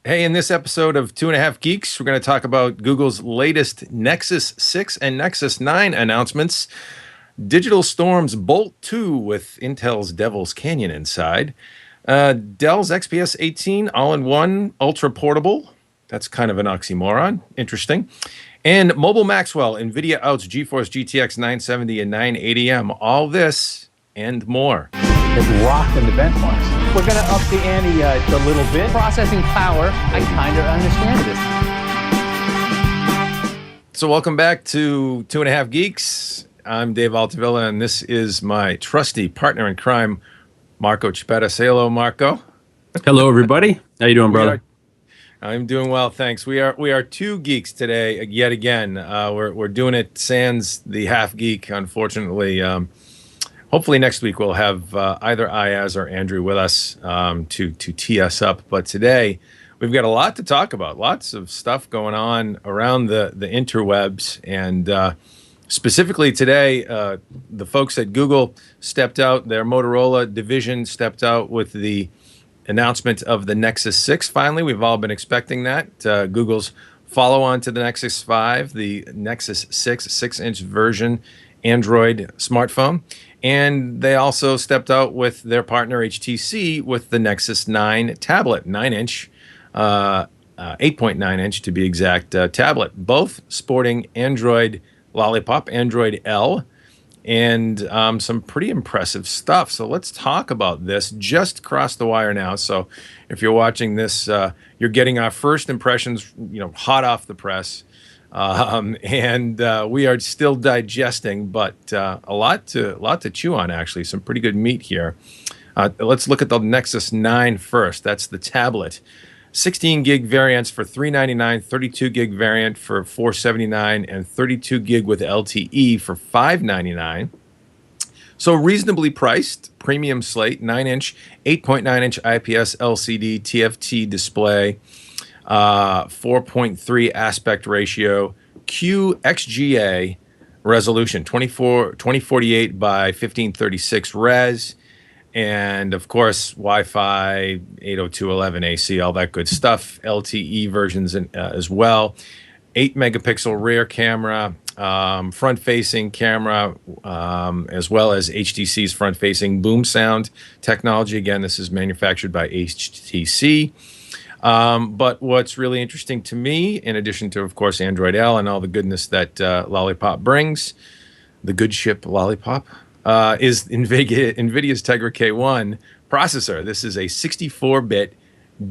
Hey, in this episode of Two and a Half Geeks, we're going to talk about Google's latest Nexus 6 and Nexus 9 announcements, Digital Storm's Bolt 2 with Intel's Devil's Canyon inside, Dell's XPS 18 all-in-one ultra portable. That's kind of an oxymoron. Interesting. And Mobile Maxwell, Nvidia outs GeForce GTX 970 and 980M. All this and more. It rocked in the benchmarks. We're going to up the ante a little bit. Processing power, I kind of understand this. So welcome back to Two and a Half Geeks. I'm Dave Altavilla, and this is my trusty partner in crime, Marco Chiappetta. Say hello, Marco. Hello, everybody. How you doing, brother? I'm doing well, thanks. We are two geeks today, yet again. We're doing it sans the half geek, unfortunately. Hopefully next week we'll have either Ayaz or Andrew with us to tee us up. But today we've got a lot to talk about. Lots of stuff going on around the interwebs, and specifically today, the folks at Google stepped out. Their Motorola division stepped out with the announcement of the Nexus 6. Finally, we've all been expecting that. Google's follow-on to the Nexus 5, the Nexus 6 6-inch version Android smartphone. And they also stepped out with their partner HTC with the Nexus 9 tablet, 9-inch, 8.9-inch to be exact, tablet, both sporting Android Lollipop, Android L, and some pretty impressive stuff. So let's talk about this. Just crossed the wire now. So if you're watching this, you're getting our first impressions, hot off the press. And we are still digesting, but a lot to chew on, actually. Some pretty good meat here. Let's look at the Nexus 9 first. That's the tablet. 16 gig variants for $399, 32 gig variant for $479, and 32 gig with LTE for $599. So reasonably priced, premium slate, 9-inch, 8.9-inch IPS LCD TFT display, 4.3 aspect ratio, QXGA resolution, 2048 by 1536 res, and of course Wi-Fi, 802.11ac, all that good stuff. LTE versions as well. 8 megapixel rear camera, front-facing camera, as well as HTC's front-facing boom sound technology. Again, this is manufactured by HTC. But what's really interesting to me, in addition to, of course, Android L and all the goodness that Lollipop brings, the good ship Lollipop, is NVIDIA's Tegra K1 processor. This is a 64-bit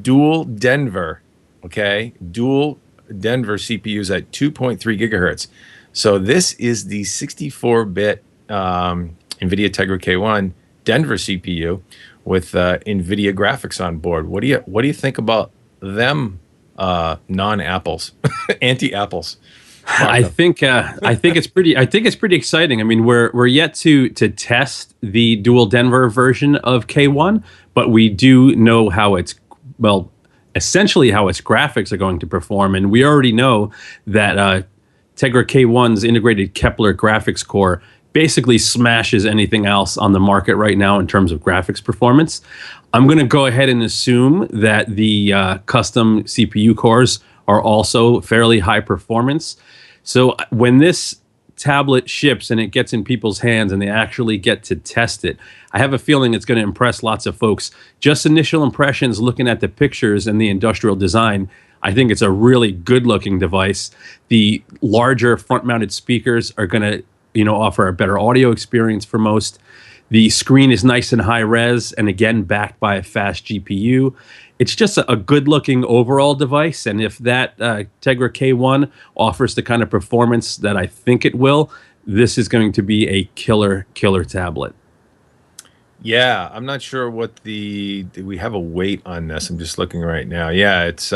dual Denver, dual Denver CPUs at 2.3 gigahertz. So this is the 64-bit NVIDIA Tegra K1 Denver CPU with NVIDIA graphics on board. What do you think about them non-apples, anti-apples? I think it's pretty exciting. I mean, we're yet to test the dual Denver version of K1, but we do know essentially how its graphics are going to perform, and we already know that Tegra K1's integrated Kepler graphics core basically smashes anything else on the market right now in terms of graphics performance. I'm going to go ahead and assume that the custom CPU cores are also fairly high performance. So when this tablet ships and it gets in people's hands and they actually get to test it, I have a feeling it's going to impress lots of folks. Just initial impressions looking at the pictures and the industrial design, I think it's a really good-looking device. The larger front-mounted speakers are going to offer a better audio experience for most. The screen is nice and high res, and again, backed by a fast GPU. It's just a good-looking overall device, and if that Tegra K1 offers the kind of performance that I think it will, this is going to be a killer tablet. Yeah, I'm not sure what do we have a weight on this? I'm just looking right now. Yeah, it's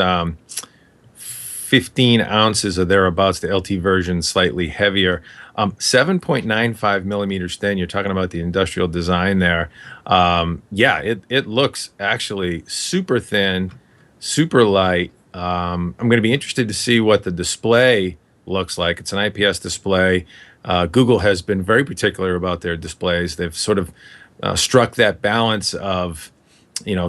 15 ounces or thereabouts. The LT version slightly heavier. 7.95 millimeters thin. You're talking about the industrial design there. Yeah, it looks actually super thin, super light. I'm going to be interested to see what the display looks like. It's an IPS display. Google has been very particular about their displays. They've sort of struck that balance of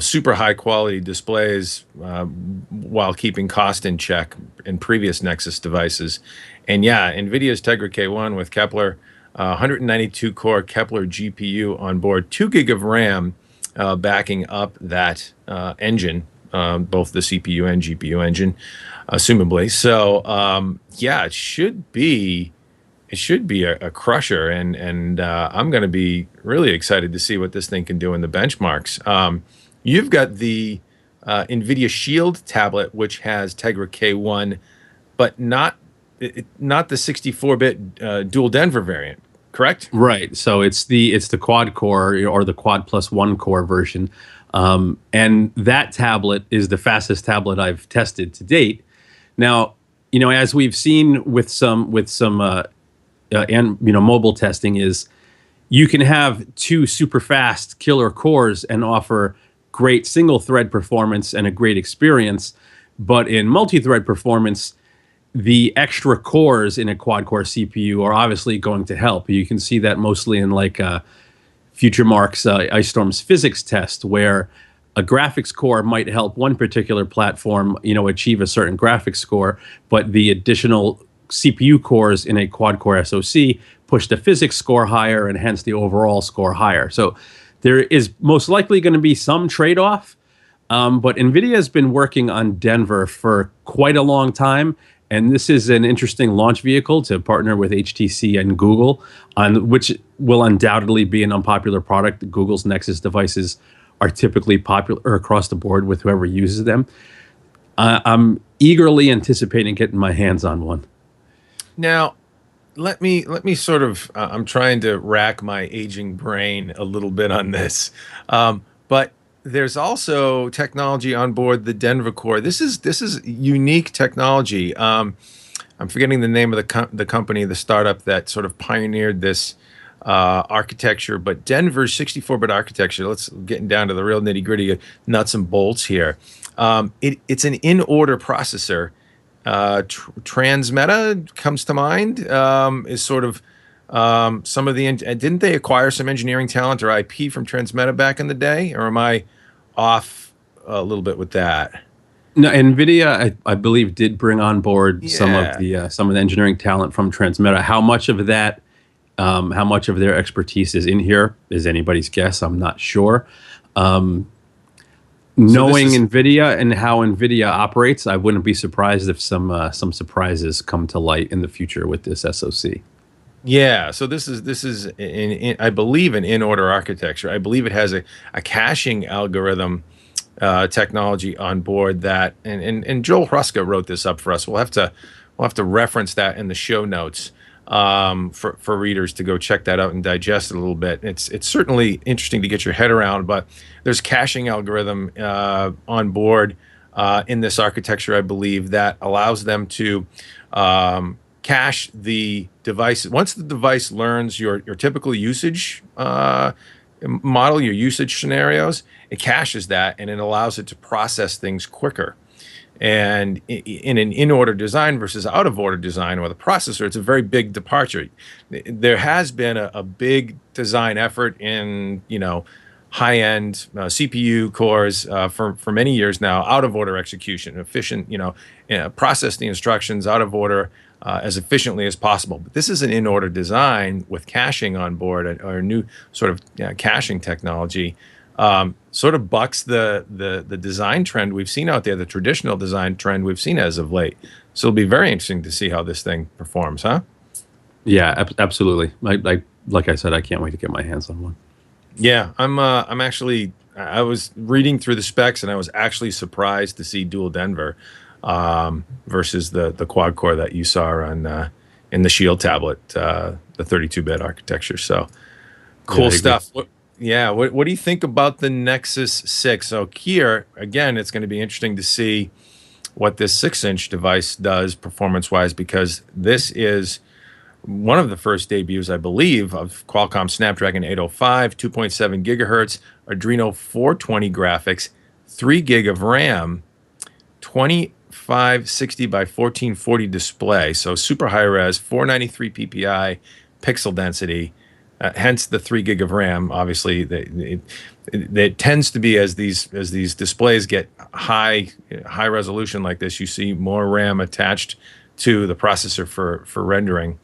super high quality displays while keeping cost in check in previous Nexus devices. And yeah, Nvidia's Tegra K1 with Kepler, 192 core Kepler GPU on board, 2 gig of RAM backing up that engine, both the CPU and GPU engine, assumably. So yeah, it should be a crusher, and I'm going to be really excited to see what this thing can do in the benchmarks. You've got the Nvidia Shield tablet, which has Tegra K1, but not the 64-bit dual Denver variant, correct? Right. So it's the quad core or the quad plus 1 core version, and that tablet is the fastest tablet I've tested to date. Now, as we've seen with some and mobile testing, is you can have 2 super fast killer cores and offer great single thread performance and a great experience, but in multi-thread performance, the extra cores in a quad core CPU are obviously going to help. You can see that mostly in FutureMark's Ice Storm's physics test, where a graphics core might help one particular platform achieve a certain graphics score, but the additional CPU cores in a quad core SoC push the physics score higher and hence the overall score higher. So there is most likely going to be some trade-off, but NVIDIA has been working on Denver for quite a long time, and this is an interesting launch vehicle to partner with HTC and Google, on which will undoubtedly be an unpopular product. Google's Nexus devices are typically popular across the board with whoever uses them. I'm eagerly anticipating getting my hands on one. Now, let me sort of. I'm trying to rack my aging brain a little bit on this, but there's also technology on board the Denver core. This is unique technology. I'm forgetting the name of the company, the startup that sort of pioneered this architecture. But Denver's 64-bit architecture. Let's get down to the real nitty-gritty nuts and bolts here. It's an in-order processor. Transmeta comes to mind, is sort of some of the didn't they acquire some engineering talent or IP from Transmeta back in the day, or am I off a little bit with that? No, NVIDIA, I believe, did bring on board some of the engineering talent from Transmeta. How much of that, how much of their expertise is in here is anybody's guess. I'm not sure. Knowing NVIDIA and how NVIDIA operates, I wouldn't be surprised if some surprises come to light in the future with this SoC. Yeah, so this is I believe an in-order architecture. I believe it has a caching algorithm technology on board that, and Joel Hruska wrote this up for us. We'll have to reference that in the show notes for readers to go check that out and digest it a little bit. It's certainly interesting to get your head around, but there's caching algorithm on board in this architecture, I believe, that allows them to cache the device. Once the device learns your typical usage model, your usage scenarios, it caches that, and it allows it to process things quicker. And in an in-order design versus out-of-order design with a processor, it's a very big departure. There has been a big design effort in high-end CPU cores for many years now, out-of-order execution, efficient, process the instructions out of order as efficiently as possible. But this is an in-order design with caching on board, or a new sort of caching technology. Sort of bucks the design trend we've seen out there, the traditional design trend we've seen as of late. So it'll be very interesting to see how this thing performs, huh? Yeah, absolutely. Like I said, I can't wait to get my hands on one. Yeah, I'm actually. I was reading through the specs, and I was actually surprised to see dual Denver versus the quad core that you saw on in the Shield tablet, the 32-bit architecture. So cool stuff. Yeah, what do you think about the Nexus 6? So here, again, it's going to be interesting to see what this 6-inch device does performance-wise, because this is one of the first debuts, I believe, of Qualcomm Snapdragon 805, 2.7 gigahertz, Adreno 420 graphics, 3 gig of RAM, 2560 by 1440 display, so super high res, 493 ppi pixel density. hence the 3 gig of RAM. Obviously, it tends to be as these displays get high resolution like this, you see more RAM attached to the processor for rendering.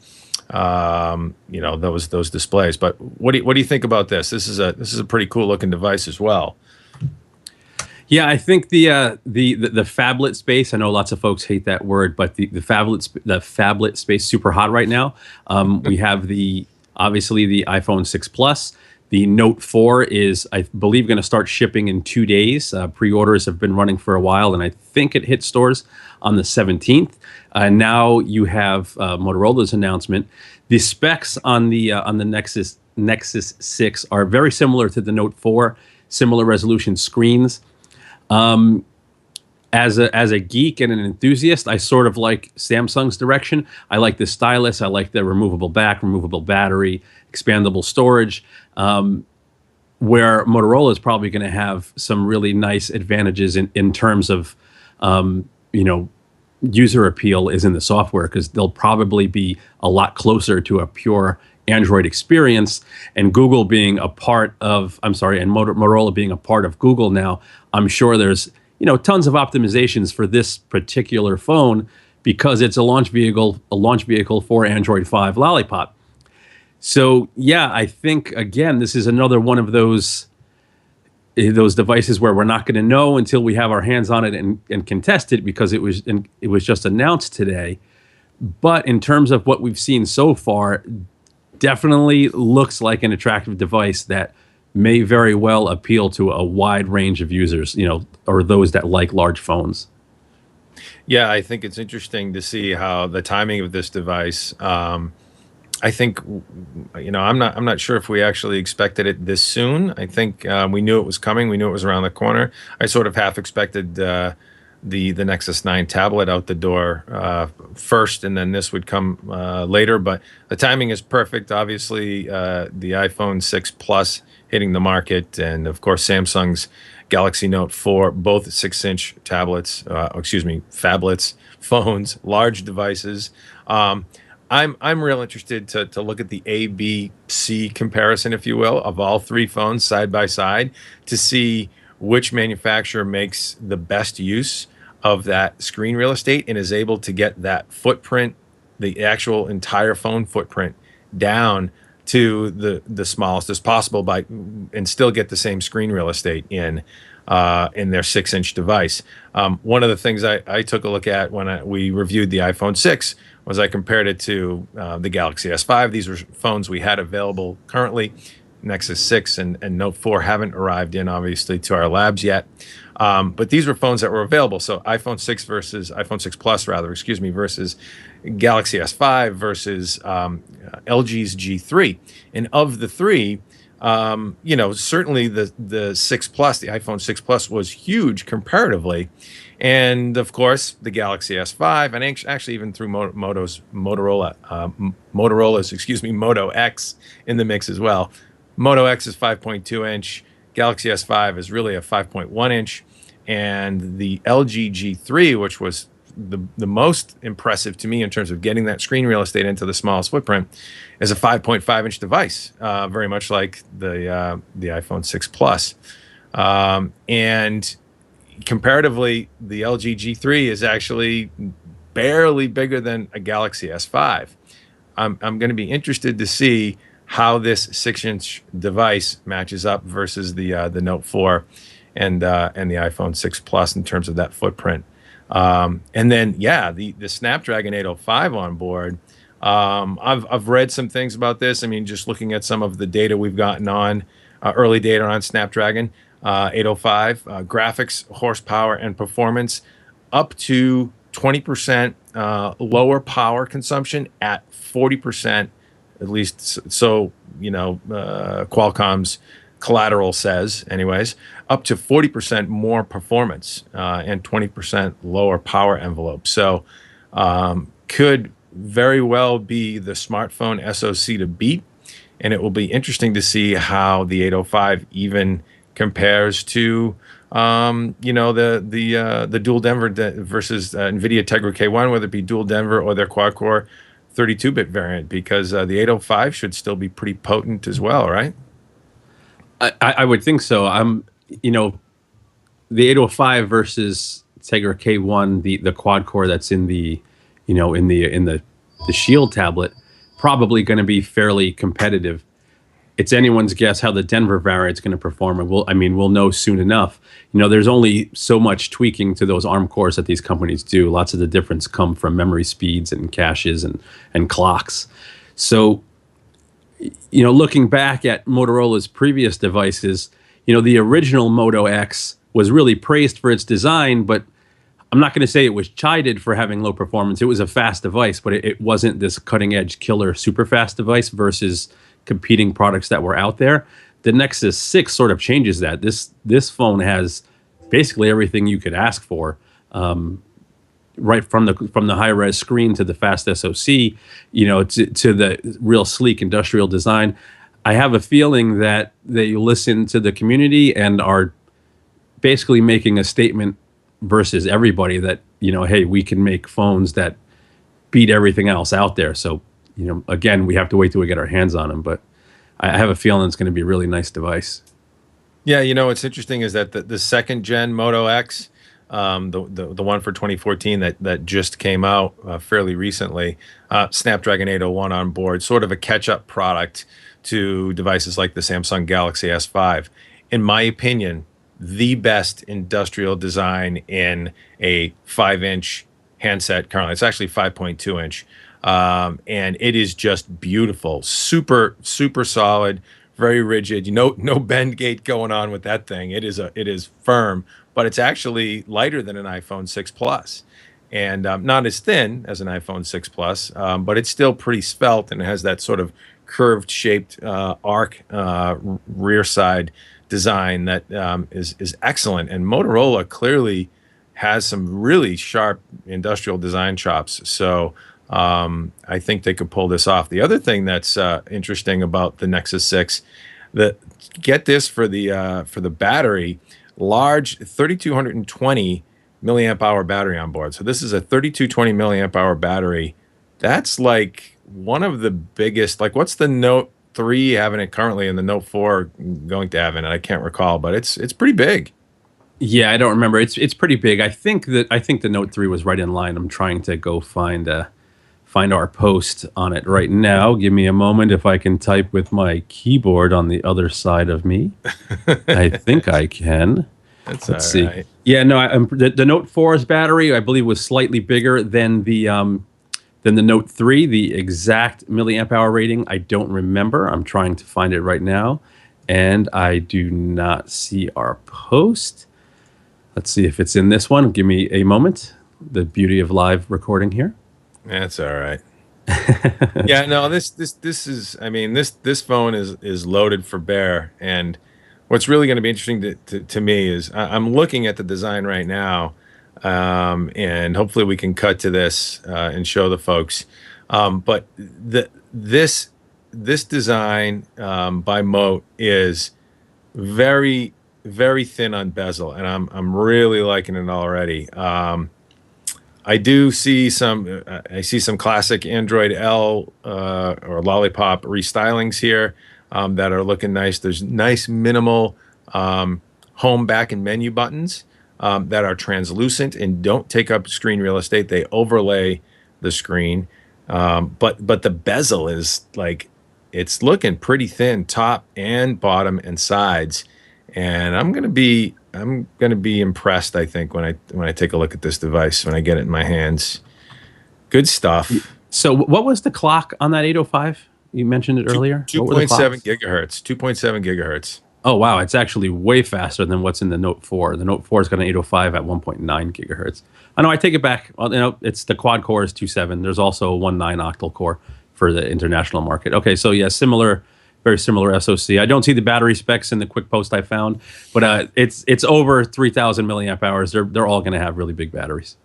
Those displays. But what do you think about this? This is a pretty cool looking device as well. Yeah, I think the phablet space. I know lots of folks hate that word, but the phablet space super hot right now. We have obviously the iPhone 6 Plus. The Note 4 is, I believe, going to start shipping in 2 days. Pre-orders have been running for a while, and I think it hit stores on the 17th. Now you have Motorola's announcement. The specs on the Nexus 6 are very similar to the Note 4, similar resolution screens. As a geek and an enthusiast, I sort of like Samsung's direction. I like the stylus. I like the removable back, removable battery, expandable storage. Where Motorola is probably going to have some really nice advantages in terms of, user appeal is in the software, because they'll probably be a lot closer to a pure Android experience. And Google being a part of, and Motorola being a part of Google now, I'm sure there's tons of optimizations for this particular phone because it's a launch vehicle for Android 5 Lollipop. So yeah, I think again this is another one of those devices where we're not going to know until we have our hands on it and can test it, because it was just announced today. But in terms of what we've seen so far, definitely looks like an attractive device that may very well appeal to a wide range of users, or those that like large phones. Yeah, I think it's interesting to see how the timing of this device. I think, I'm not sure if we actually expected it this soon. I think we knew it was coming. We knew it was around the corner. I sort of half expected the Nexus 9 tablet out the door first, and then this would come later. But the timing is perfect. Obviously, the iPhone 6 Plus hitting the market, and of course Samsung's Galaxy Note 4, both 6-inch tablets, phablets, phones, large devices. I'm real interested to look at the A-B-C comparison, if you will, of all 3 phones side by side to see which manufacturer makes the best use of that screen real estate and is able to get that footprint, the actual entire phone footprint, down to the smallest as possible and still get the same screen real estate in their 6-inch device. One of the things I took a look at when we reviewed the iPhone 6 was I compared it to the Galaxy S5. These were phones we had available currently. Nexus 6 and Note 4 haven't arrived in, obviously, to our labs yet. But these were phones that were available. So iPhone 6 Plus, versus Galaxy S5 versus LG's G3. And of the 3, certainly the 6 Plus, the iPhone 6 Plus was huge comparatively. And of course, the Galaxy S5, and actually even through Motorola's Moto X in the mix as well. Moto X is 5.2 inch. Galaxy S5 is really a 5.1 inch. And the LG G3, which was the most impressive to me in terms of getting that screen real estate into the smallest footprint, is a 5.5 inch device, very much like the iPhone 6 Plus. And comparatively, the LG G3 is actually barely bigger than a Galaxy S5. I'm going to be interested to see how this 6-inch device matches up versus the Note 4 and the iPhone 6 Plus in terms of that footprint. And then, the Snapdragon 805 on board. I've read some things about this. I mean, just looking at some of the data we've gotten on early data on Snapdragon 805, graphics, horsepower, and performance up to 20% lower power consumption at 40%, at least. So, Qualcomm's collateral says, anyways, up to 40% more performance and 20% lower power envelope. So, could very well be the smartphone SoC to beat, and it will be interesting to see how the 805 even compares to the dual Denver versus Nvidia Tegra K1, whether it be dual Denver or their quad core 32-bit variant, because the 805 should still be pretty potent as well, right? I would think so. You know, the 805 versus Tegra K1, the quad core that's in the, you know, in the Shield tablet, probably going to be fairly competitive. It's anyone's guess how the Denver variant's going to perform, and we'll know soon enough. You know, there's only so much tweaking to those ARM cores that these companies do. Lots of the difference come from memory speeds and caches and clocks. So, you know, looking back at Motorola's previous devices, you know, the original Moto X was really praised for its design, but I'm not going to say it was chided for having low performance. It was a fast device, but it wasn't this cutting edge killer super fast device versus competing products that were out there. The Nexus 6 sort of changes that. This phone has basically everything you could ask for, right from the high res screen to the fast SoC, you know, to the real sleek industrial design. I have a feeling that they listen to the community and are basically making a statement versus everybody that, you know, hey, we can make phones that beat everything else out there. So, you know, again, we have to wait till we get our hands on them, but I have a feeling it's going to be a really nice device. Yeah, you know, what's interesting is that the second gen Moto X, the one for 2014 that just came out fairly recently, Snapdragon 801 on board, sort of a catch-up product to devices like the Samsung Galaxy S5. In my opinion, the best industrial design in a 5-inch handset currently. It's actually 5.2 inch. And it is just beautiful, super solid, very rigid. No bend gate going on with that thing. It is firm, but it's actually lighter than an iPhone 6 Plus, and not as thin as an iPhone 6 Plus, but it's still pretty svelte, and it has that sort of curved shaped arc rear side design that is excellent. And Motorola clearly has some really sharp industrial design chops. So I think they could pull this off. The other thing that's interesting about the Nexus 6, get this for the battery, large 3220 milliamp hour battery on board. So this is a 3220 milliamp hour battery. That's like one of the biggest. Like, what's the Note 3 having it currently, and the Note 4 going to have it? I can't recall, but it's pretty big. Yeah, I don't remember. It's pretty big. I think the Note 3 was right in line. I'm trying to go find our post on it right now. Give me a moment if I can type with my keyboard on the other side of me. I think I can. Let's see. Right. Yeah, no, the Note 4's battery, I believe, was slightly bigger than the Note 3. The exact milliamp hour rating, I don't remember. I'm trying to find it right now, and I do not see our post. Let's see if it's in this one. Give me a moment. The beauty of live recording here. That's all right. Yeah, no, this is, I mean, this phone is loaded for bear. And what's really going to be interesting to me is I'm looking at the design right now, and hopefully we can cut to this and show the folks. But this design by Mote is very, very thin on bezel, and I'm really liking it already. I do see some. I see some classic Android L or Lollipop restylings here that are looking nice. There's nice minimal home, back, and menu buttons that are translucent and don't take up screen real estate. They overlay the screen, but the bezel is like, it's looking pretty thin, top and bottom and sides. And I'm gonna be impressed, I think, when I take a look at this device, when I get it in my hands. Good stuff. So what was the clock on that 805? You mentioned it earlier. 2.7 gigahertz. 2.7 gigahertz. Oh wow, it's actually way faster than what's in the Note 4. The Note 4's got an 805 at 1.9 gigahertz. I know, I take it back. Well, you know, it's the quad core is 2.7. There's also a 1.9 octal core for the international market. Okay, so yeah, very similar SoC. I don't see the battery specs in the quick post I found, but it's over 3,000 milliamp hours. They're all going to have really big batteries.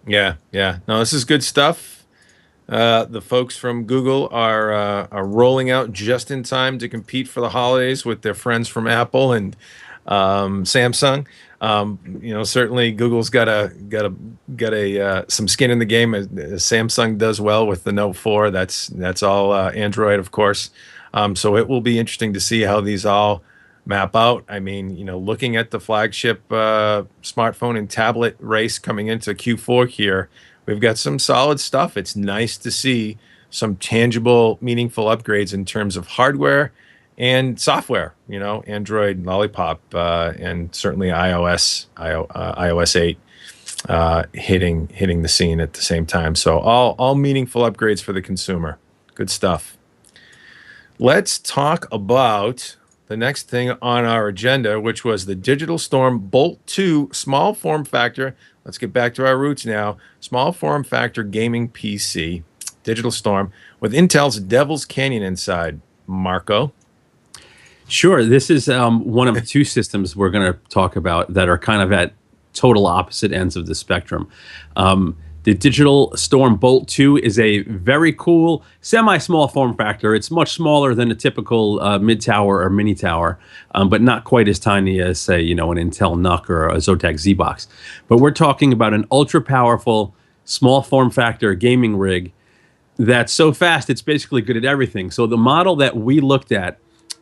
Yeah. No, this is good stuff. The folks from Google are rolling out just in time to compete for the holidays with their friends from Apple, and Samsung. Certainly Google's got some skin in the game. Samsung does well with the Note 4. That's all Android, of course. So it will be interesting to see how these all map out. I mean, looking at the flagship smartphone and tablet race coming into Q4 here, we've got some solid stuff. It's nice to see some tangible, meaningful upgrades in terms of hardware and software, Android Lollipop, and certainly iOS 8 hitting the scene at the same time. So all meaningful upgrades for the consumer. Good stuff. Let's talk about the next thing on our agenda, which was the Digital Storm Bolt 2 small form factor. Let's get back to our roots now. Small form factor gaming PC, Digital Storm, with Intel's Devil's Canyon inside. Marco? Sure. This is one of two systems we're going to talk about that are kind of at total opposite ends of the spectrum. The Digital Storm Bolt 2 is a very cool semi-small form factor. It's much smaller than a typical mid-tower or mini-tower, but not quite as tiny as, say, an Intel NUC or a Zotac Z-Box. But we're talking about an ultra-powerful small form factor gaming rig that's so fast it's basically good at everything. So the model that we looked at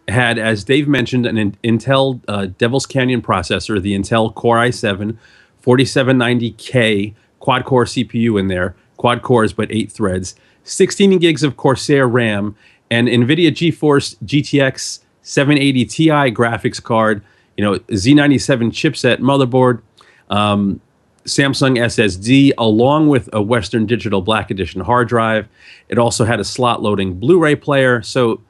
had, as Dave mentioned, an Intel Devil's Canyon processor, the Intel Core i7 4790K quad-core CPU in there, quad cores but 8 threads, 16 gigs of Corsair RAM, and Nvidia GeForce GTX 780 Ti graphics card, Z97 chipset motherboard, Samsung SSD, along with a Western Digital Black Edition hard drive. It also had a slot-loading Blu-ray player. So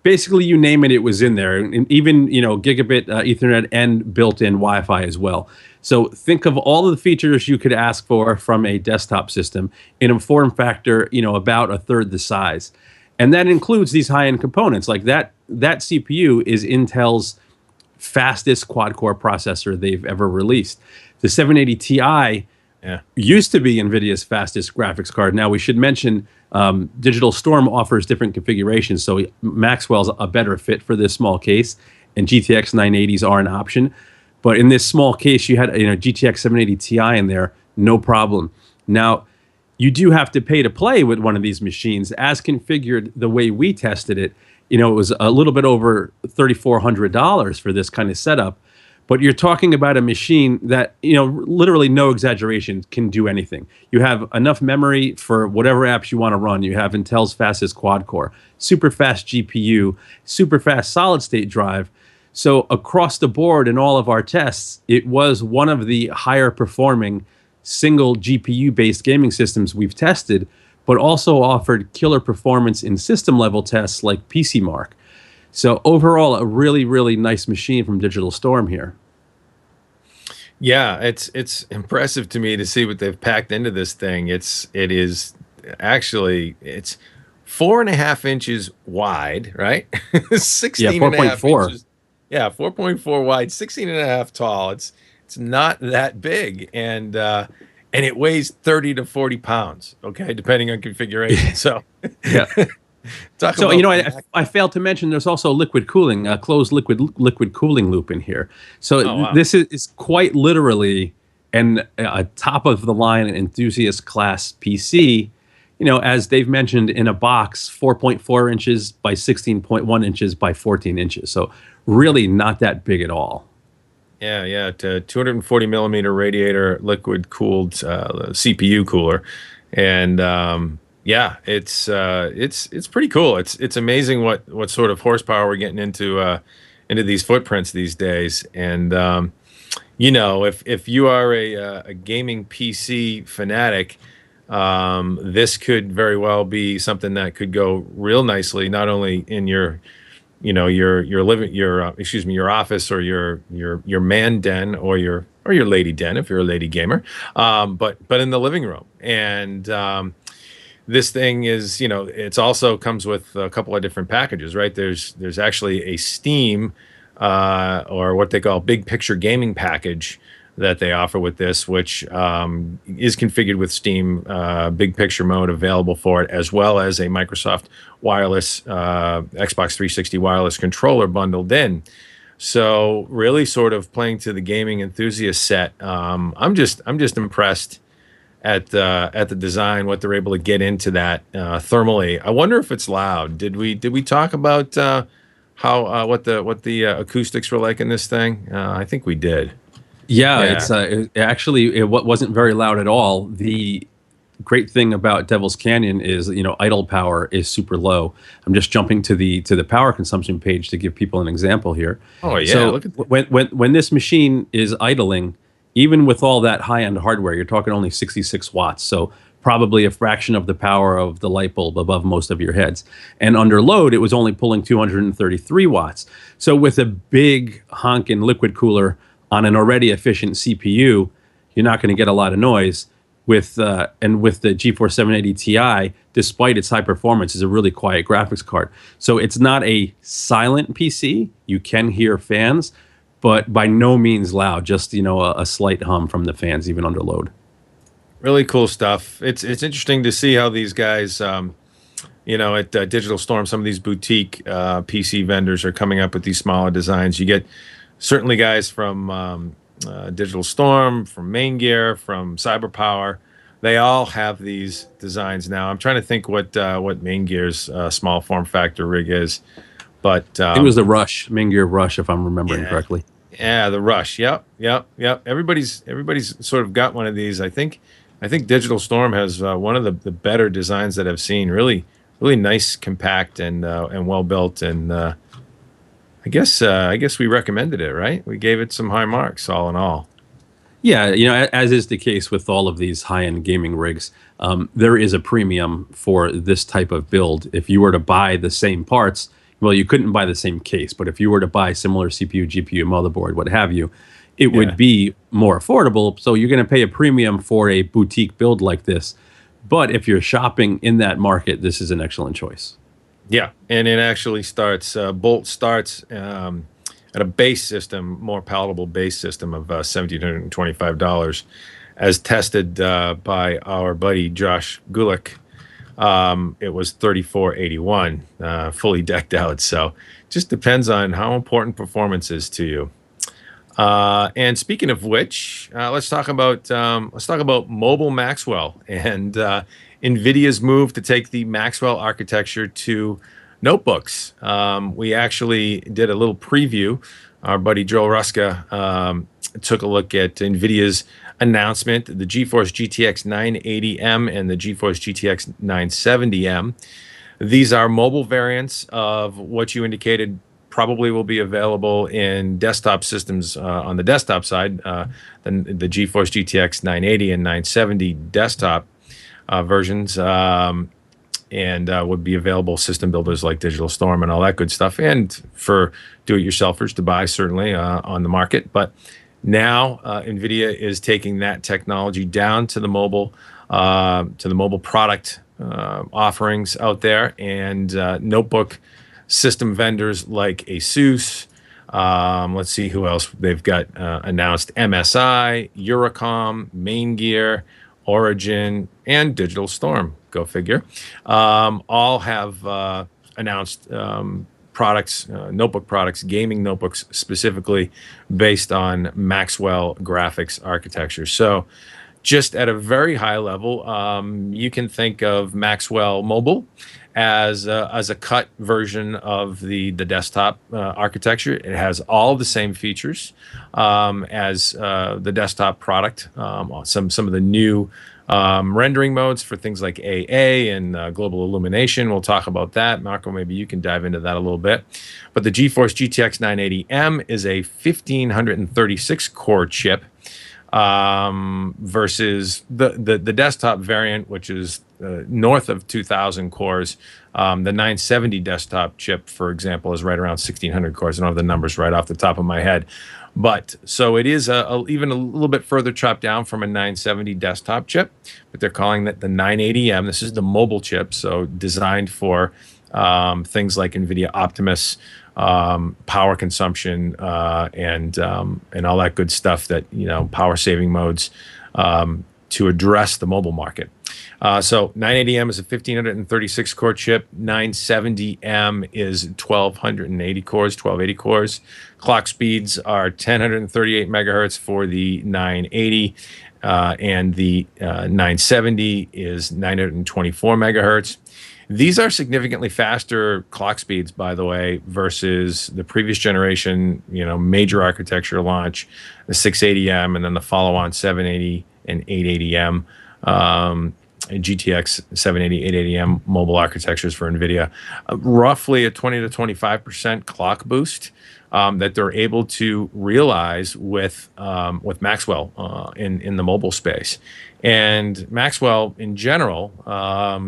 basically, you name it, it was in there, and even gigabit Ethernet and built-in Wi-Fi as well. So think of all of the features you could ask for from a desktop system in a form factor, about a third the size, and that includes these high-end components. Like that CPU is Intel's fastest quad-core processor they've ever released. The 780 Ti used to be NVIDIA's fastest graphics card. Now, we should mention Digital Storm offers different configurations, so Maxwell's a better fit for this small case, and GTX 980s are an option. But in this small case, you had GTX 780 Ti in there, no problem. Now, you do have to pay to play with one of these machines. As configured the way we tested it, it was a little bit over $3,400 for this kind of setup. But you're talking about a machine that, literally no exaggeration, can do anything. You have enough memory for whatever apps you want to run. You have Intel's fastest quad core, super fast GPU, super fast solid state drive. So across the board in all of our tests, it was one of the higher performing single GPU based gaming systems we've tested, but also offered killer performance in system level tests like PC Mark. So overall, a really, really nice machine from Digital Storm here. Yeah, it's impressive to me to see what they've packed into this thing. It is actually 4.5 inches wide, right? 16 and a half 4.4. inches. Yeah, 4.4 wide, 16 and a half tall. It's not that big, and it weighs 30 to 40 pounds. Okay, depending on configuration. So yeah. I failed to mention there's also liquid cooling, a closed liquid cooling loop in here. So This is quite literally a top of the line enthusiast class PC. As Dave mentioned, in a box, 4.4 inches by 16.1 inches by 14 inches. So really not that big at all. Yeah, 240 millimeter radiator, liquid cooled CPU cooler, and it's pretty cool. It's amazing what sort of horsepower we're getting into these footprints these days. And if you are a gaming PC fanatic, this could very well be something that could go real nicely, not only in your office or your man den or your lady den if you're a lady gamer, but in the living room. And this thing is, it's also comes with a couple of different packages, right? There's actually a Steam or what they call big picture gaming package that they offer with this, which is configured with Steam big picture mode available for it, as well as a Microsoft wireless Xbox 360 wireless controller bundled in. So really sort of playing to the gaming enthusiast set. I'm just impressed at the design, what they're able to get into that thermally. I wonder if it's loud. Did we talk about how what the acoustics were like in this thing? I think we did. Yeah, Yeah. it wasn't very loud at all. The great thing about Devil's Canyon is, idle power is super low. I'm just jumping to the power consumption page to give people an example here. Oh yeah. So Look at that. when this machine is idling, even with all that high-end hardware, you're talking only 66 watts. So probably a fraction of the power of the light bulb above most of your heads. And under load, it was only pulling 233 watts. So with a big honking liquid cooler on an already efficient CPU, you're not going to get a lot of noise. With the GeForce 780 Ti, despite its high performance, is a really quiet graphics card. So it's not a silent PC. You can hear fans, but by no means loud. Just a slight hum from the fans, even under load. Really cool stuff. It's interesting to see how these guys, at Digital Storm, some of these boutique PC vendors are coming up with these smaller designs. You get certainly guys from Digital Storm, from Main Gear, from CyberPower. They all have these designs now. I'm trying to think what Main Gear's small form factor rig is, but It was the Rush, Main Gear Rush, if I'm remembering correctly. Yeah, the Rush. Yep. Everybody's sort of got one of these. I think Digital Storm has one of the better designs that I've seen. Really, really nice, compact, and well built. And I guess we recommended it, right? We gave it some high marks, all in all. Yeah, as is the case with all of these high-end gaming rigs, there is a premium for this type of build. If you were to buy the same parts, well, you couldn't buy the same case, but if you were to buy similar CPU, GPU, motherboard, what have you, it would be more affordable. So you're going to pay a premium for a boutique build like this. But if you're shopping in that market, this is an excellent choice. Yeah, and it actually starts, Bolt starts at a base system, more palatable base system of $1,725, as tested by our buddy Josh Gulick. It was $3,481, fully decked out. So just depends on how important performance is to you. And speaking of which, let's talk about mobile Maxwell and Nvidia's move to take the Maxwell architecture to notebooks. We actually did a little preview. Our buddy Joel Ruska took a look at Nvidia's announcement, the GeForce GTX 980M and the GeForce GTX 970M. These are mobile variants of what you indicated probably will be available in desktop systems on the desktop side, the GeForce GTX 980 and 970 desktop versions, and would be available system builders like Digital Storm and all that good stuff, and for do-it-yourselfers to buy certainly on the market. But now Nvidia is taking that technology down to the mobile product offerings out there, and notebook system vendors like ASUS. Let's see who else they've got announced. MSI, Eurocom, Main Gear, Origin, and Digital Storm. Go figure. All have announced products, notebook products, gaming notebooks specifically based on Maxwell graphics architecture. So just at a very high level, you can think of Maxwell Mobile as a cut version of the desktop architecture. It has all the same features as the desktop product. Some of the new rendering modes for things like AA and global illumination. We'll talk about that. Marco, maybe you can dive into that a little bit. But the GeForce GTX 980M is a 1536 core chip versus the desktop variant, which is north of 2,000 cores. The 970 desktop chip, for example, is right around 1,600 cores. I don't have the numbers right off the top of my head. But so it is even a little bit further chopped down from a 970 desktop chip, but they're calling that the 980M. This is the mobile chip, so designed for things like NVIDIA Optimus, power consumption, and all that good stuff that, power saving modes to address the mobile market. So 980M is a 1536 core chip. 970M is 1280 cores, 1280 cores. Clock speeds are 1038 megahertz for the 980, and the 970 is 924 megahertz. These are significantly faster clock speeds, by the way, versus the previous generation, major architecture launch, the 680M, and then the follow-on 780 and 880M, GTX 780, 880M mobile architectures for Nvidia. Roughly a 20 to 25% clock boost that they're able to realize with Maxwell in the mobile space. And Maxwell, in general,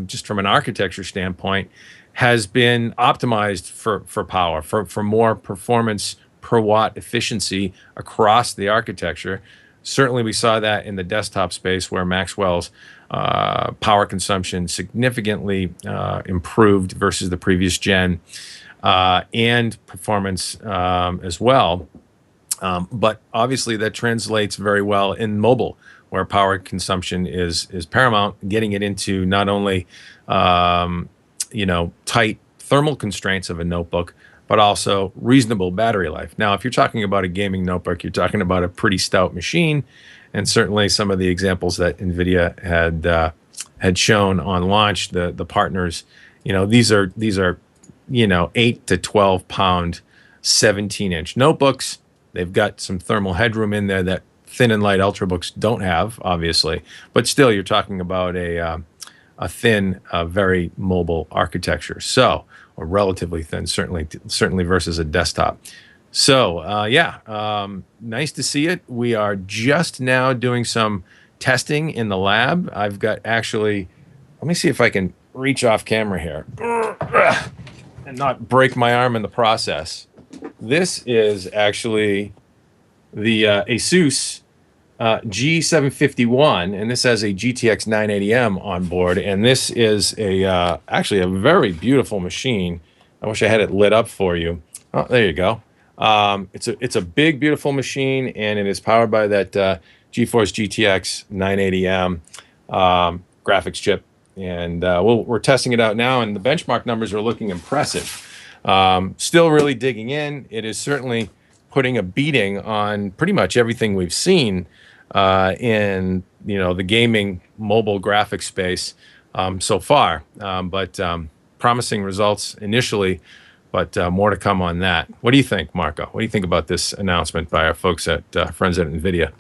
just from an architecture standpoint, has been optimized for power, for more performance per watt efficiency across the architecture. Certainly, we saw that in the desktop space, where Maxwell's power consumption significantly improved versus the previous gen, and performance as well. But obviously, that translates very well in mobile, where power consumption is paramount, getting it into not only tight thermal constraints of a notebook, but also reasonable battery life. Now, if you're talking about a gaming notebook, you're talking about a pretty stout machine, and certainly some of the examples that Nvidia had shown on launch, the partners, these are 8 to 12 pound 17-inch notebooks. They've got some thermal headroom in there that thin and light ultrabooks don't have, obviously, but still you're talking about a thin, very mobile architecture. So, or relatively thin, certainly versus a desktop. So, nice to see it. We are just now doing some testing in the lab. I've got let me see if I can reach off camera here and not break my arm in the process. This is actually the Asus G751, and this has a GTX 980M on board, and this is actually a very beautiful machine. I wish I had it lit up for you. Oh, there you go. It's a big, beautiful machine, and it is powered by that GeForce GTX 980M graphics chip, and we're testing it out now, and the benchmark numbers are looking impressive. Still really digging in. It is certainly putting a beating on pretty much everything we've seen in the gaming mobile graphics space so far. But promising results initially, but more to come on that. What do you think, Marco? What do you think about this announcement by our folks at friends at Nvidia?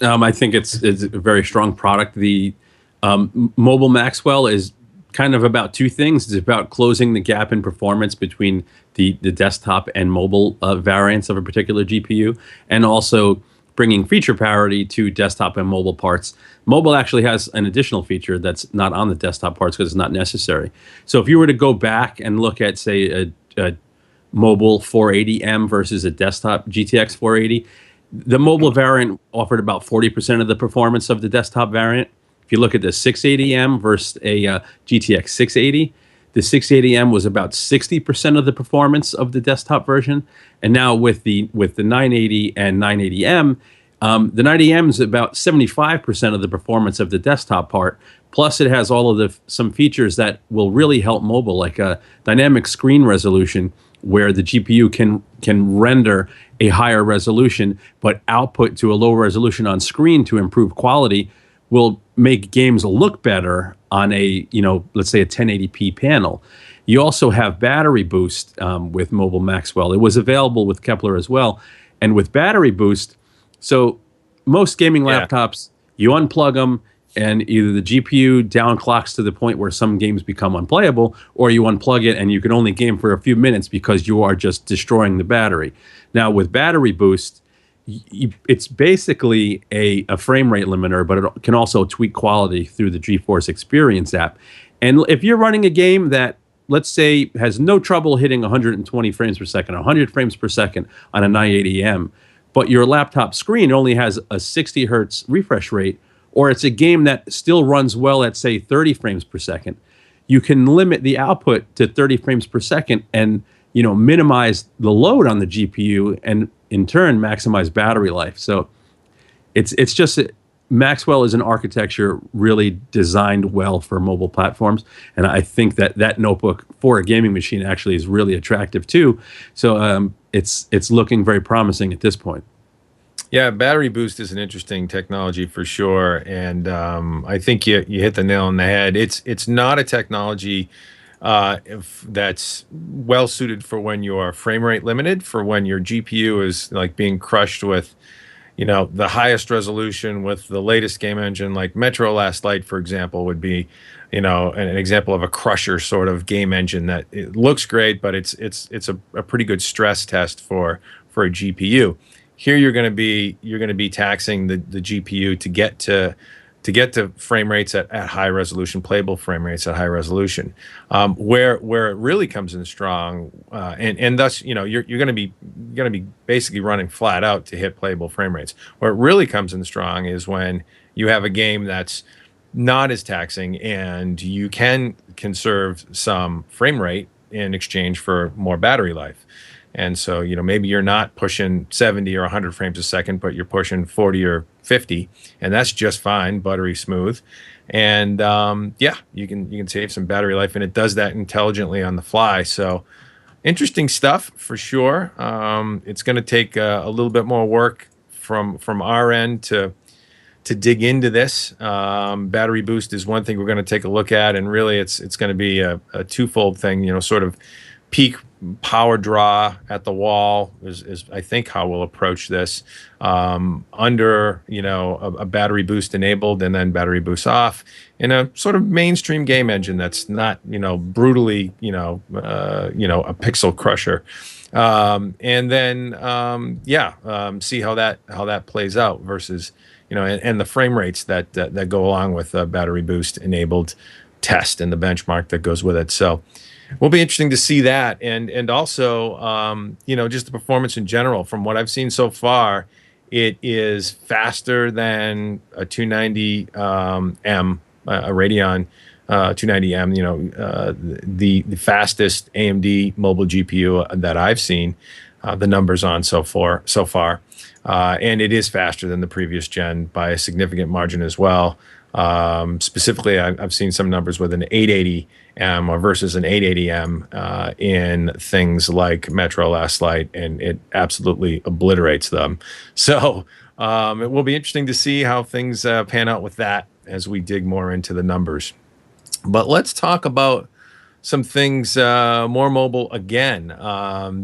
I think it's a very strong product. The mobile Maxwell is kind of about two things. It's about closing the gap in performance between the desktop and mobile variants of a particular GPU, and also bringing feature parity to desktop and mobile parts. Mobile actually has an additional feature that's not on the desktop parts because it's not necessary. So if you were to go back and look at, say, a mobile 480M versus a desktop GTX 480, the mobile variant offered about 40% of the performance of the desktop variant. If you look at the 680M versus a GTX 680, the 680M was about 60% of the performance of the desktop version, and now with the 980 and 980M, the 980M is about 75% of the performance of the desktop part. Plus, it has all of some features that will really help mobile, like a dynamic screen resolution, where the GPU can render a higher resolution, but output to a lower resolution on screen to improve quality will make games look better on a, let's say a 1080p panel. You also have battery boost with mobile Maxwell. It was available with Kepler as well. And with battery boost, so most gaming laptops, you unplug them, and either the GPU downclocks to the point where some games become unplayable, or you unplug it and you can only game for a few minutes because you are just destroying the battery. Now with battery boost, it's basically a frame rate limiter, but it can also tweak quality through the GeForce Experience app. And if you're running a game that, let's say, has no trouble hitting 120 frames per second, 100 frames per second on a 980M, but your laptop screen only has a 60 hertz refresh rate, or it's a game that still runs well at, say, 30 frames per second, you can limit the output to 30 frames per second and minimize the load on the GPU, and in turn maximize battery life. So it's just Maxwell is an architecture really designed well for mobile platforms, and I think that notebook for a gaming machine actually is really attractive too. So it's looking very promising at this point. Yeah, battery boost is an interesting technology for sure, and I think you hit the nail on the head. It's not a technology that's well suited for when you are frame rate limited, for when your GPU is like being crushed with, the highest resolution with the latest game engine. Like Metro Last Light, for example, would be, an example of a crusher sort of game engine that it looks great, but it's a pretty good stress test for a GPU. Here you're going to be taxing the GPU to get to frame rates at high resolution, playable frame rates at high resolution. Where it really comes in strong, and thus you're going to be basically running flat out to hit playable frame rates. Where it really comes in strong is when you have a game that's not as taxing and you can conserve some frame rate in exchange for more battery life. And so, maybe you're not pushing 70 or 100 frames a second, but you're pushing 40 or 50, and that's just fine, buttery smooth. And you can save some battery life, and it does that intelligently on the fly. So interesting stuff for sure. It's going to take a little bit more work from our end to dig into this. Battery boost is one thing we're going to take a look at, and really it's going to be a twofold thing. Sort of peak power draw at the wall is I think how we'll approach this, under a battery boost enabled and then battery boost off in a sort of mainstream game engine that's not brutally a pixel crusher, and then see how that plays out versus and the frame rates that go along with a battery boost enabled test and the benchmark that goes with it. So will be interesting to see that, and also just the performance in general. From what I've seen so far, it is faster than a 290M, a Radeon 290M. The fastest AMD mobile GPU that I've seen the numbers on so far, and it is faster than the previous gen by a significant margin as well. Specifically, I've seen some numbers with an 880M versus an 880M in things like Metro Last Light, and it absolutely obliterates them. So it will be interesting to see how things pan out with that as we dig more into the numbers. But let's talk about some things more mobile again.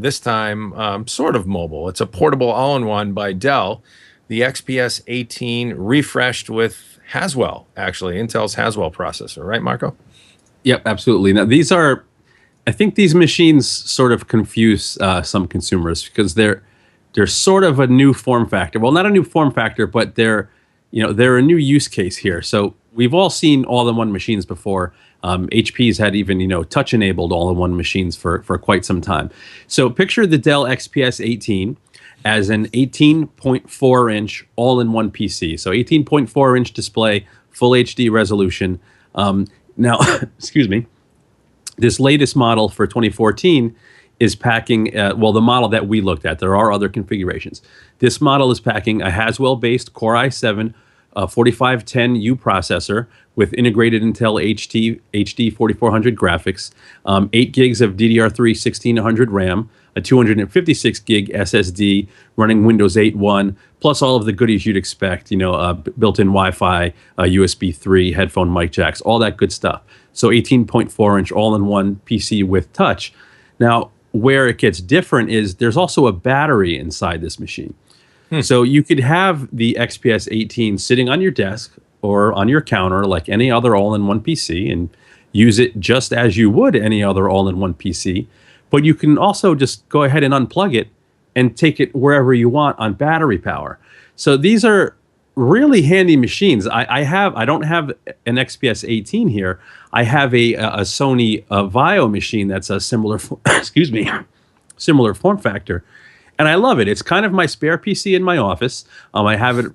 This time, sort of mobile. It's a portable all-in-one by Dell, the XPS 18 refreshed with Haswell, actually, Intel's Haswell processor, right, Marco? Yep, absolutely. Now, I think these machines sort of confuse some consumers because they're sort of a new form factor. Well, not a new form factor, but they're a new use case here. So we've all seen all-in-one machines before. HP's had even touch-enabled all-in-one machines for quite some time. So picture the Dell XPS 18 as an 18.4-inch all-in-one PC. So 18.4-inch display, full HD resolution. Now, excuse me, this latest model for 2014 is packing, the model that we looked at. There are other configurations. This model is packing a Haswell-based Core i7 4510U processor with integrated Intel HD 4400 graphics, 8 gigs of DDR3 1600 RAM, a 256 gig SSD running Windows 8.1, plus all of the goodies you'd expect, built-in Wi-Fi, USB 3, headphone mic jacks, all that good stuff. So 18.4-inch all-in-one PC with touch. Now, where it gets different is there's also a battery inside this machine. So you could have the XPS 18 sitting on your desk or on your counter like any other all-in-one PC and use it just as you would any other all-in-one PC. But you can also just go ahead and unplug it and take it wherever you want on battery power. So these are really handy machines. I don't have an XPS 18 here. I have a Sony Vaio machine that's a similar similar form factor. And I love it. It's kind of my spare PC in my office. I have it,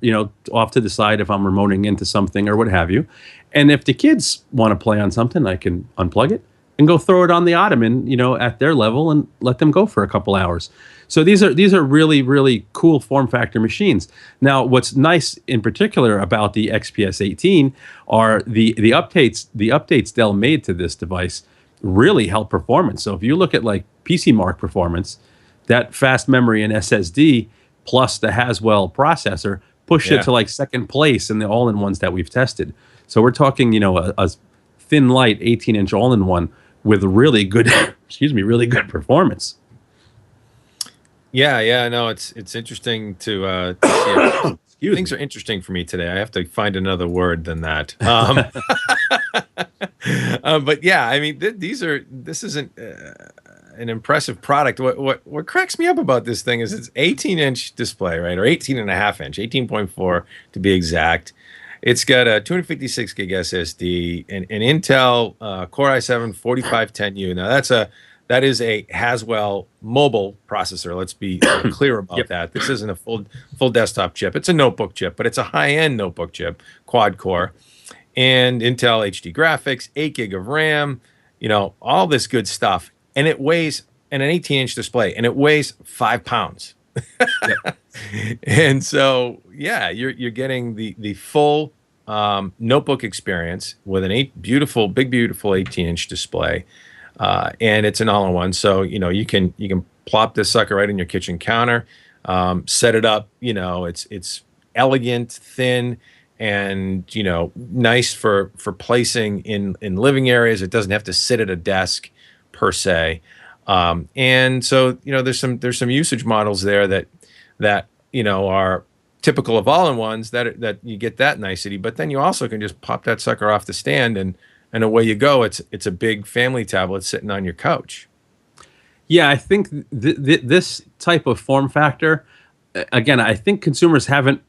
off to the side if I'm remoting into something or what have you. And if the kids want to play on something, I can unplug it and go throw it on the ottoman, at their level, and let them go for a couple hours. So these are really, really cool form factor machines. Now, what's nice in particular about the XPS 18 are the updates Dell made to this device really help performance. So if you look at like PC Mark performance, that fast memory and SSD plus the Haswell processor pushed it to like second place in the all-in-ones that we've tested. So we're talking, a thin, light 18-inch all-in-one with really good, really good performance. Yeah, no, it's interesting to see it. Things are interesting for me today. I have to find another word than that. But yeah, I mean, this isn't an impressive product. What cracks me up about this thing is it's 18-inch display, right? Or 18 and a half inch, 18.4 to be exact. It's got a 256 gig SSD, an Intel Core i7 4510U. Now that is a Haswell mobile processor. Let's be clear about that. This isn't a full desktop chip. It's a notebook chip, but it's a high-end notebook chip, quad core, and Intel HD graphics, 8 gig of RAM, all this good stuff. And it weighs, and an 18-inch display, and it weighs 5 pounds. And so, yeah, you're getting the full notebook experience with an big, beautiful 18-inch display. And it's an all-in-one, so you can plop this sucker right in your kitchen counter, set it up. It's elegant, thin, and nice for placing in living areas. It doesn't have to sit at a desk per se, and so there's some usage models there that are typical of all-in-ones that you get that nicety, but then you also can just pop that sucker off the stand and away you go. It's a big family tablet sitting on your couch. Yeah, I think this type of form factor, again, I think consumers haven't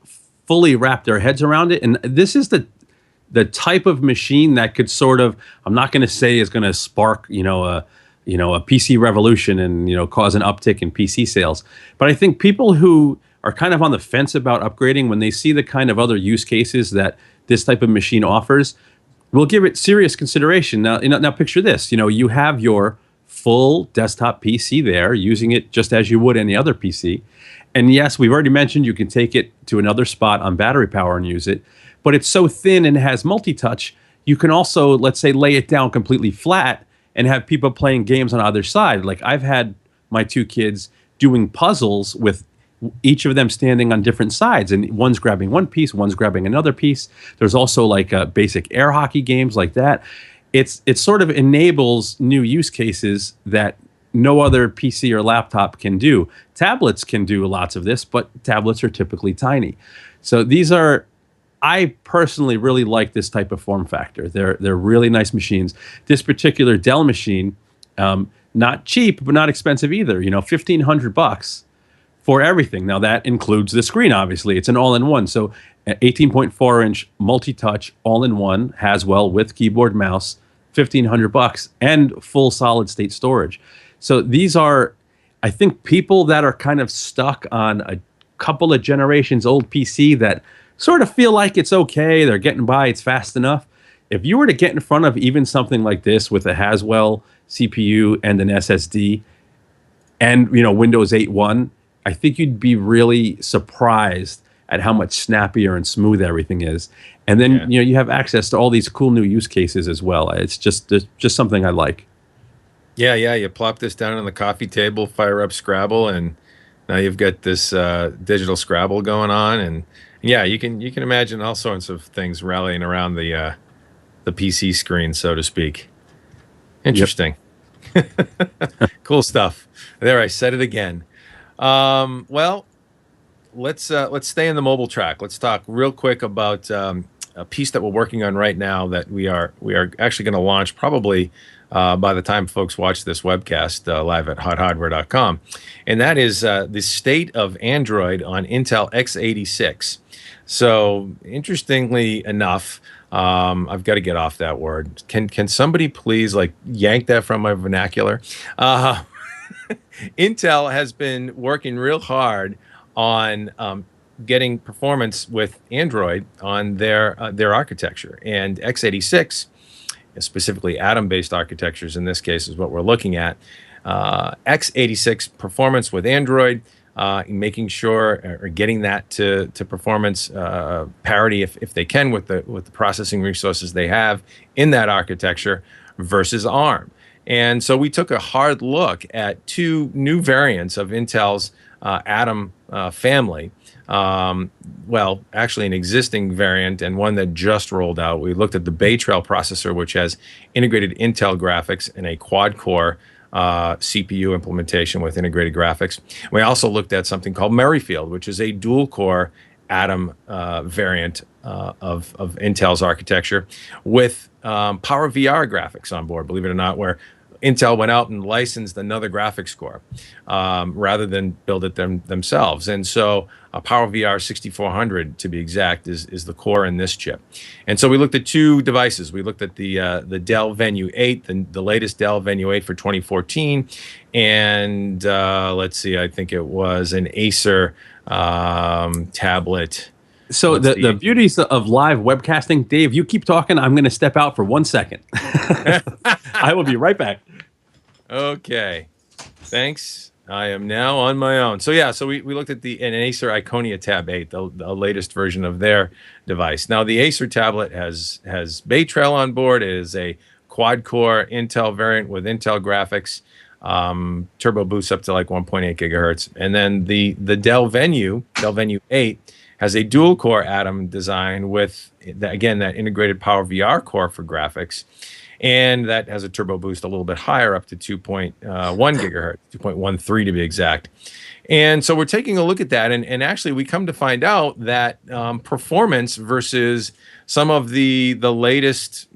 fully wrapped their heads around it. And this is the type of machine that could sort of, I'm not going to say is going to spark, a PC revolution and, cause an uptick in PC sales. But I think people who are kind of on the fence about upgrading, when they see the kind of other use cases that this type of machine offers, will give it serious consideration. Now picture this, you have your full desktop PC there, using it just as you would any other PC. And yes, we've already mentioned you can take it to another spot on battery power and use it, but it's so thin and has multi-touch, you can also, let's say, lay it down completely flat and have people playing games on either side. Like I've had my 2 kids doing puzzles with each of them standing on different sides, and one's grabbing one piece, one's grabbing another piece. There's also like basic air hockey games like that. It sort of enables new use cases that no other PC or laptop can do. Tablets can do lots of this, but tablets are typically tiny. So I personally really like this type of form factor. They're really nice machines. This particular Dell machine, not cheap, but not expensive either. $1,500 for everything. Now that includes the screen, obviously. It's an all-in-one. So 18.4-inch multi-touch all-in-one Haswell with keyboard, mouse, $1,500, and full solid-state storage. So these are, I think, people that are kind of stuck on a couple of generations old PC that sort of feel like it's okay, they're getting by, it's fast enough. If you were to get in front of even something like this with a Haswell CPU and an SSD and Windows 8.1, I think you'd be really surprised at how much snappier and smooth everything is. And then you have access to all these cool new use cases as well. It's just something I like. Yeah, you plop this down on the coffee table, fire up Scrabble, and now you've got this digital Scrabble going on. And yeah, you can imagine all sorts of things rallying around the PC screen, so to speak. Interesting. Yep. Cool stuff. There, I said it again. Well, let's stay in the mobile track. Let's talk real quick about a piece that we're working on right now that we are actually going to launch probably by the time folks watch this webcast live at HotHardware.com, and that is the state of Android on Intel x86. So, interestingly enough, I've got to get off that word. Can somebody please yank that from my vernacular? Intel has been working real hard on getting performance with Android on their architecture, and x86 specifically Atom-based architectures in this case is what we're looking at. x86 performance with Android, making sure or getting that to performance parity if they can with the processing resources they have in that architecture versus ARM. And so we took a hard look at two new variants of Intel's Atom family. Well, actually an existing variant and one that just rolled out. We looked at the Bay Trail processor, which has integrated Intel graphics and a quad-core CPU implementation with integrated graphics. We also looked at something called Merrifield, which is a dual-core Atom variant of Intel's architecture with Power VR graphics on board, believe it or not, where Intel went out and licensed another graphics core rather than build it themselves. And so Power VR 6400, to be exact, is the core in this chip. And so we looked at two devices. We looked at the Dell Venue 8, the latest Dell Venue 8 for 2014. And let's see, I think it was an Acer tablet. So the beauties of live webcasting, Dave, you keep talking. I'm going to step out for 1 second. I will be right back. Okay. Thanks. I am now on my own. So yeah, so we looked at an Acer Iconia Tab 8, the latest version of their device. Now the Acer tablet has Bay Trail on board. It is a quad-core Intel variant with Intel graphics, turbo boost up to like 1.8 gigahertz. And then the Dell Venue 8, has a dual-core Atom design with, again, that integrated Power VR core for graphics. And that has a turbo boost a little bit higher, up to 2.1 gigahertz, 2.13 to be exact. And so we're taking a look at that. And actually, we come to find out that performance versus some of the latest,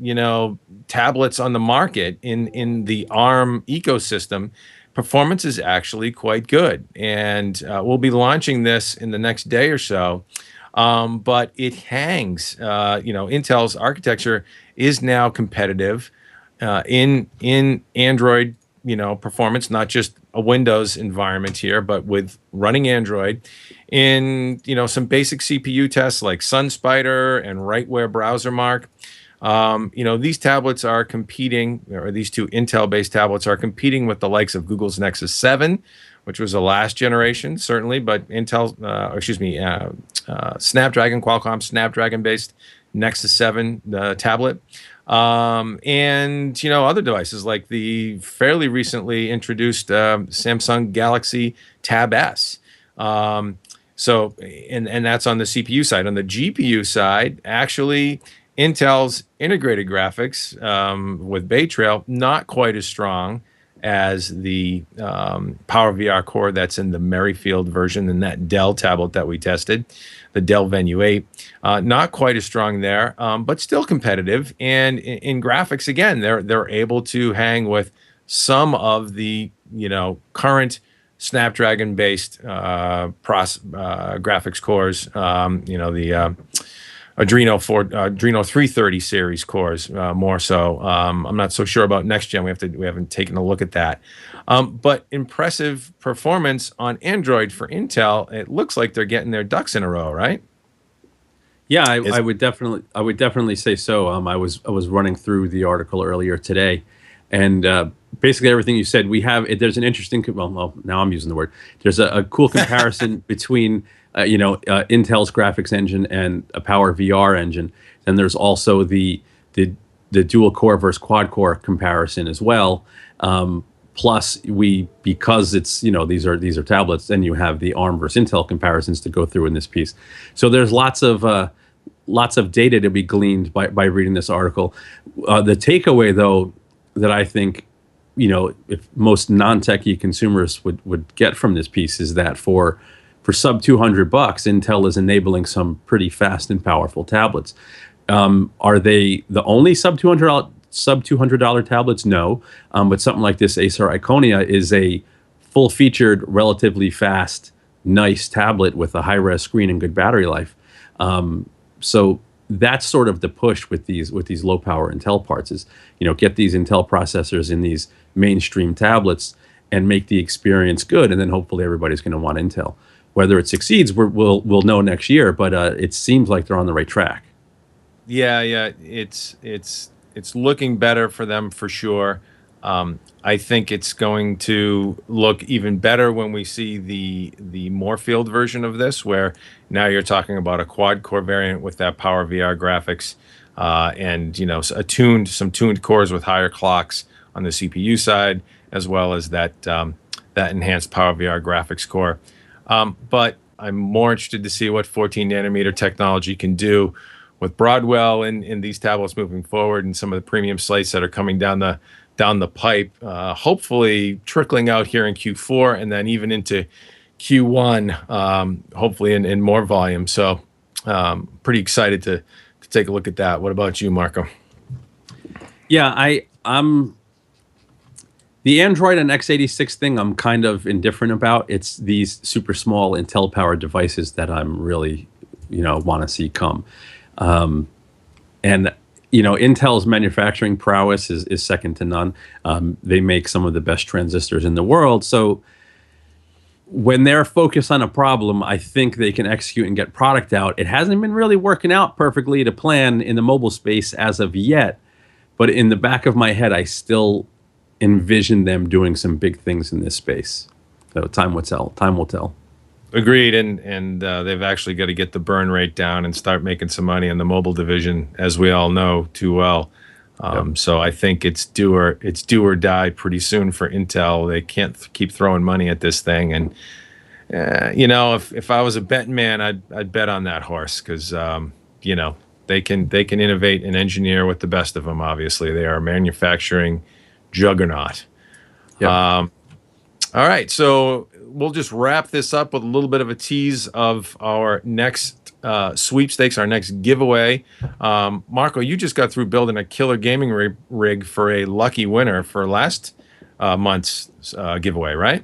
tablets on the market in the ARM ecosystem, performance is actually quite good. And we'll be launching this in the next day or so. But it hangs. Intel's architecture is now competitive in Android, performance, not just a Windows environment here, but with running Android in, some basic CPU tests like SunSpider and Rightware Browser Mark. These tablets are competing, or these two Intel-based tablets are competing with the likes of Google's Nexus 7, which was the last generation, certainly, but Snapdragon, Qualcomm Snapdragon-based Nexus 7 tablet. And, other devices like the fairly recently introduced Samsung Galaxy Tab S. So that's on the CPU side. On the GPU side, actually, Intel's integrated graphics with Bay Trail, not quite as strong as the Power VR core that's in the Merrifield version and that Dell tablet that we tested, the Dell Venue 8. Not quite as strong there, but still competitive. And in graphics, again, they're able to hang with some of the current Snapdragon-based graphics cores. The Adreno 330 series cores, more so. I'm not so sure about next gen. We haven't taken a look at that. But impressive performance on Android for Intel. It looks like they're getting their ducks in a row, right? Yeah, I would definitely say so. I was running through the article earlier today, and basically everything you said. There's an interesting. Well, now I'm using the word. There's a cool comparison between Intel's graphics engine and a Power VR engine. And there's also the dual core versus quad core comparison as well. Plus, because it's these are tablets, then you have the ARM versus Intel comparisons to go through in this piece. So there's lots of data to be gleaned by reading this article. The takeaway, though, that I think if most non-techie consumers would get from this piece is that for sub $200, Intel is enabling some pretty fast and powerful tablets. Are they the only sub $200 tablets? No, but something like this Acer Iconia is a full-featured, relatively fast, nice tablet with a high-res screen and good battery life. So that's sort of the push with these low-power Intel parts is get these Intel processors in these mainstream tablets and make the experience good, and then hopefully everybody's going to want Intel. Whether it succeeds, we'll know next year, but it seems like they're on the right track. Yeah, it's it's looking better for them for sure. I think it's going to look even better when we see the Moorfield version of this, where now you're talking about a quad core variant with that Power VR graphics, and some tuned cores with higher clocks on the CPU side, as well as that enhanced Power VR graphics core. But I'm more interested to see what 14 nanometer technology can do with Broadwell in these tablets moving forward, and some of the premium slates that are coming down the pipe, hopefully trickling out here in Q4 and then even into Q1, hopefully in more volume. So pretty excited to take a look at that. What about you, Marco? Yeah, I'm the Android and x86 thing I'm kind of indifferent about. It's these super small Intel powered devices that I'm really, want to see come. And Intel's manufacturing prowess is second to none. They make some of the best transistors in the world. So when they're focused on a problem, I think they can execute and get product out. It hasn't been really working out perfectly to plan in the mobile space as of yet. But in the back of my head, I still envision them doing some big things in this space. So time will tell. Time will tell. Agreed, and they've actually got to get the burn rate down and start making some money in the mobile division, as we all know too well. So I think it's do or die pretty soon for Intel. They can't keep throwing money at this thing, and if I was a betting man, I'd bet on that horse, because they can innovate and engineer with the best of them. Obviously, they are a manufacturing juggernaut. Yep. All right, so we'll just wrap this up with a little bit of a tease of our next sweepstakes, our next giveaway. Marco, you just got through building a killer gaming rig for a lucky winner for last month's giveaway, right?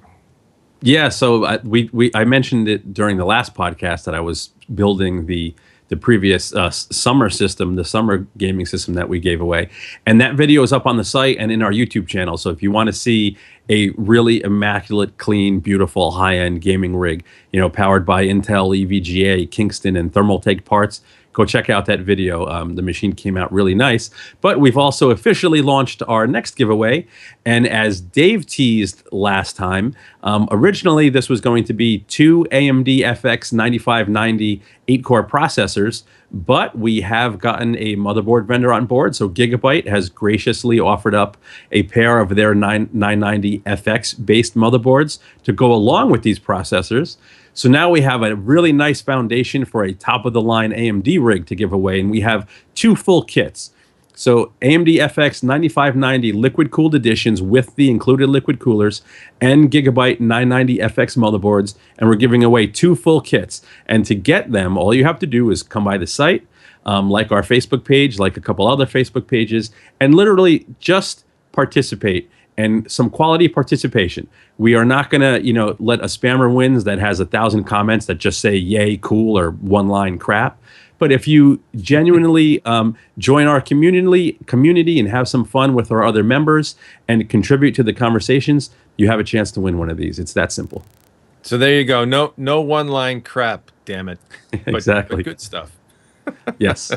Yeah, so I mentioned it during the last podcast that I was building the previous summer system, the summer gaming system that we gave away. And that video is up on the site and in our YouTube channel. So if you want to see a really immaculate, clean, beautiful, high-end gaming rig, powered by Intel, EVGA, Kingston, and Thermaltake parts, go check out that video. The machine came out really nice. But we've also officially launched our next giveaway. And as Dave teased last time, originally this was going to be 2 AMD FX 9590 8-core processors, but we have gotten a motherboard vendor on board. So Gigabyte has graciously offered up a pair of their 990 FX-based motherboards to go along with these processors. So now we have a really nice foundation for a top-of-the-line AMD rig to give away, and we have 2 full kits. So AMD FX 9590 liquid-cooled editions with the included liquid coolers, and Gigabyte 990 FX motherboards, and we're giving away 2 full kits. And to get them, all you have to do is come by the site, like our Facebook page, like a couple other Facebook pages, and literally just participate. And some quality participation. We are not going to, let a spammer wins that has 1,000 comments that just say "yay, cool" or one-line crap. But if you genuinely join our community and have some fun with our other members and contribute to the conversations, you have a chance to win one of these. It's that simple. So there you go. No one-line crap. Damn it. Exactly. But good stuff. Yes.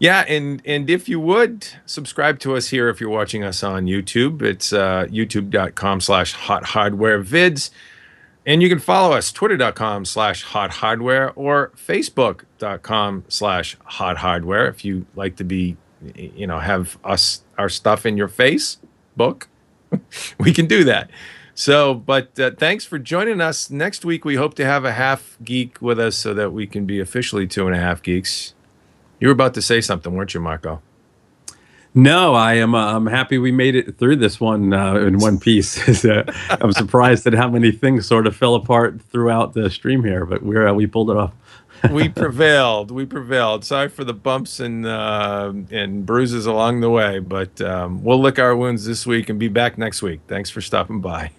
Yeah, and if you would, subscribe to us here if you're watching us on YouTube. It's youtube.com/HotHardwareVids. And you can follow us, twitter.com/HotHardware or facebook.com/HotHardware if you like to be, have our stuff in your Facebook. We can do that. So, but thanks for joining us. Next week, we hope to have a half geek with us so that we can be officially 2.5 geeks. You were about to say something, weren't you, Marco? No, I'm happy we made it through this one in one piece. I'm surprised at how many things sort of fell apart throughout the stream here, but we pulled it off. We prevailed. Sorry for the bumps and bruises along the way, but we'll lick our wounds this week and be back next week. Thanks for stopping by.